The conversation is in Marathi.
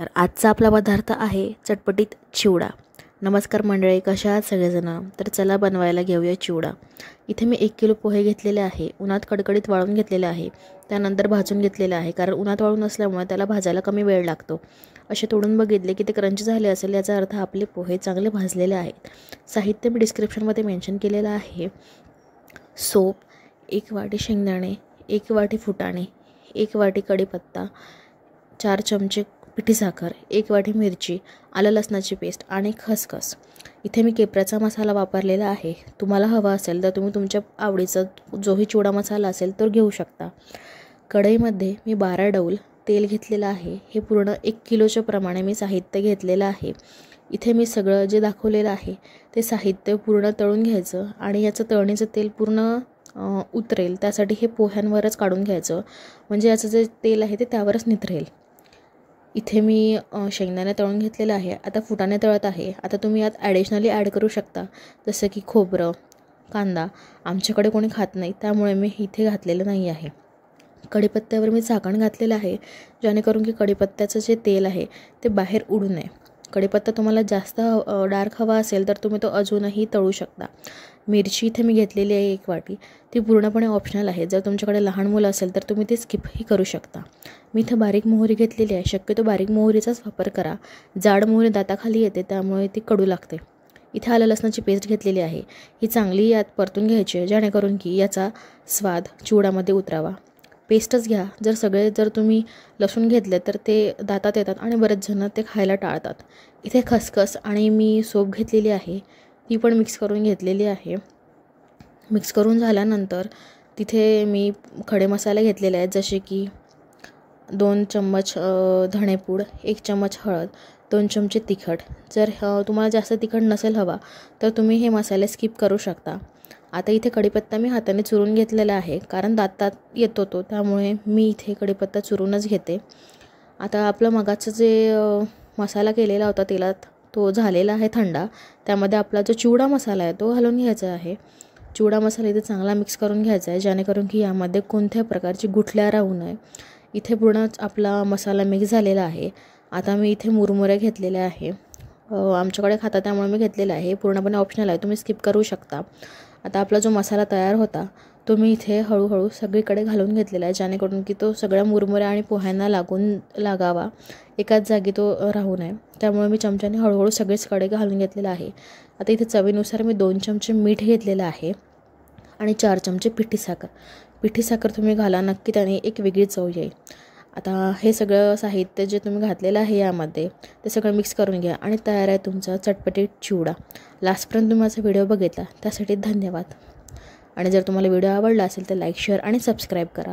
तर आजचा आपला पदार्थ आहे चटपटीत चिवडा। नमस्कार मंडळी, कशा आहात सगळेजण? तर चला बनवायला घेऊया चिवडा। इथे मी 1 किलो पोहे घेतलेले आहे, उन्हात कडकडीत वाळून घेतलेले आहे, त्यानंतर भाजून घेतलेले आहे, कारण उन्हात वाळून असल्यामुळे त्याला भाजायला कमी वेळ लागतो। असे तोडून बघितले की ते क्रंची झाले असेल, याचा अर्थ आपले पोहे चांगले भाजलेले आहेत। साहित्य मी डिस्क्रिप्शनमध्ये मेन्शन केलेलं आहे। सोप, 1 वाटी शेंगदाणे, 1 वाटी फुटाणे, 1 वाटी कढीपत्ता, 4 चमचे पिठी साखर, 1 वाटी मिरची, आलं लसणाची पेस्ट आणि खसखस। इथे मी केपऱ्याचा मसाला वापरलेला आहे। तुम्हाला हवा असेल तर तुम्ही तुमच्या आवडीचा जोही चिवडा मसाला असेल तो घेऊ शकता। कढईमध्ये मी 12 डौल तेल घेतलेलं आहे। हे पूर्ण 1 किलोच्या प्रमाणे मी साहित्य घेतलेलं आहे। इथे मी सगळं जे दाखवलेलं आहे ते साहित्य पूर्ण तळून घ्यायचं आणि याचं तळणीचं तेल पूर्ण उतरेल, त्यासाठी हे पोह्यांवरच काढून घ्यायचं, म्हणजे याचं जे तेल आहे ते त्यावरच निथरेल। इथे मी शेंगदाणे तळून घेतलेलं आहे। आता फुटाणे तळत आहे। आता तुम्ही यात ॲडिशनली ॲड करू शकता, जसं की खोबरं, कांदा। आमच्याकडे कोणी खात नाही, त्यामुळे मी इथे घातलेलं नाही आहे। कढीपत्त्यावर मी झाकण घातलेलं आहे, जेणेकरून की कढीपत्त्याचं जे तेल आहे ते बाहेर उडू नये। कढीपत्ता तुम्हाला जास्त डार्क हवा असेल तर तुम्ही तो अजूनही तळू शकता। मिरची इथे मी घेतलेली आहे 1 वाटी, ती पूर्णपणे ऑप्शनल आहे। जर तुमच्याकडे लहान मुलं असेल तर तुम्ही ते स्किपही करू शकता। मी इथं बारीक मोहरी घेतलेली आहे, शक्यतो बारीक मोहरीचाच वापर करा। जाड मोहरी दाताखाली येते, त्यामुळे ती कडू लागते। इथे आलं लसणाची पेस्ट घेतलेली आहे, ही चांगली यात परतून घ्यायची आहे, जेणेकरून की याचा स्वाद चिवड्यामध्ये उतरावा। पेस्टच घ्या, जर तुम्ही लसूण घेतले तर ते दातात येतात आणि बरेच जण ते खायला टाळतात। इथे खसखस आणि मी सोप घेतलेली आहे, ती पण मिक्स करून घेतलेली आहे। मिक्स करून झाल्यानंतर तिथे मी खडे मसाले घेतलेले आहेत, जसे की 2 चम्मच धणेपूड, 1 चम्मच हळद, 2 चमचे तिखट। जर तुम्हाला जास्त तिखट नसेल हवा तर तुम्ही हे मसाले स्किप करू शकता। आता इथे कढीपत्ता मी हाताने चुरून घेतलेला आहे, कारण दातात येतो तो, त्यामुळे मी इथे कढीपत्ता चुरूनच घेते। आता आपलं मगाचं जे मसाला केलेला होता तेलात, तो झालेला आहे थंडा। त्यामध्ये आपला जो चिवडा मसाला आहे तो घालून घ्यायचा आहे। चिवडा मसाला इथे चांगला मिक्स करून घ्यायचा आहे, जेणेकरून की यामध्ये कोणत्याही प्रकारची गुठल्या राहू नये। इथे पूर्णच आपला मसाला मिक्स झालेला आहे। आता मी इथे मुरमुरे घेतलेले आहे, आमच्याकडे खातात त्यामुळे मी घेतलेला आहे। पूर्णपणे ऑप्शनल आहे, तुम्ही स्किप करू शकता। आता आपला जो मसाला तयार होता तो मी इथे हळूहळू सगळीकडे घालून घेतलेला आहे, जेणेकरून की तो सगळ्या मुरमुरे आणि पोह्यांना लागावा, एकाच जागी तो राहू नये। त्यामुळे मी चमच्याने हळूहळू सगळीकडे घालून घेतलेला आहे। आता इथे चवीनुसार मी 2 चमचे मीठ घेतलेलं आहे आणि 4 चमचे पिठी साखर। पिठी साखर तुम्ही घाला नक्की, त्याने एक वेगळी चव येईल। आता हे सगळं साहित्य जे तुम्ही घातलेलं आहे यामध्ये, ते सगळं मिक्स करून घ्या आणि तयार आहे तुमचा चटपटीत चिवडा। लास्टपर्यंत तुम्ही माझा व्हिडिओ बघितला त्यासाठी धन्यवाद। आणि जर तुम्हाला व्हिडिओ आवडला असेल तर लाईक, शेअर आणि सबस्क्राईब करा।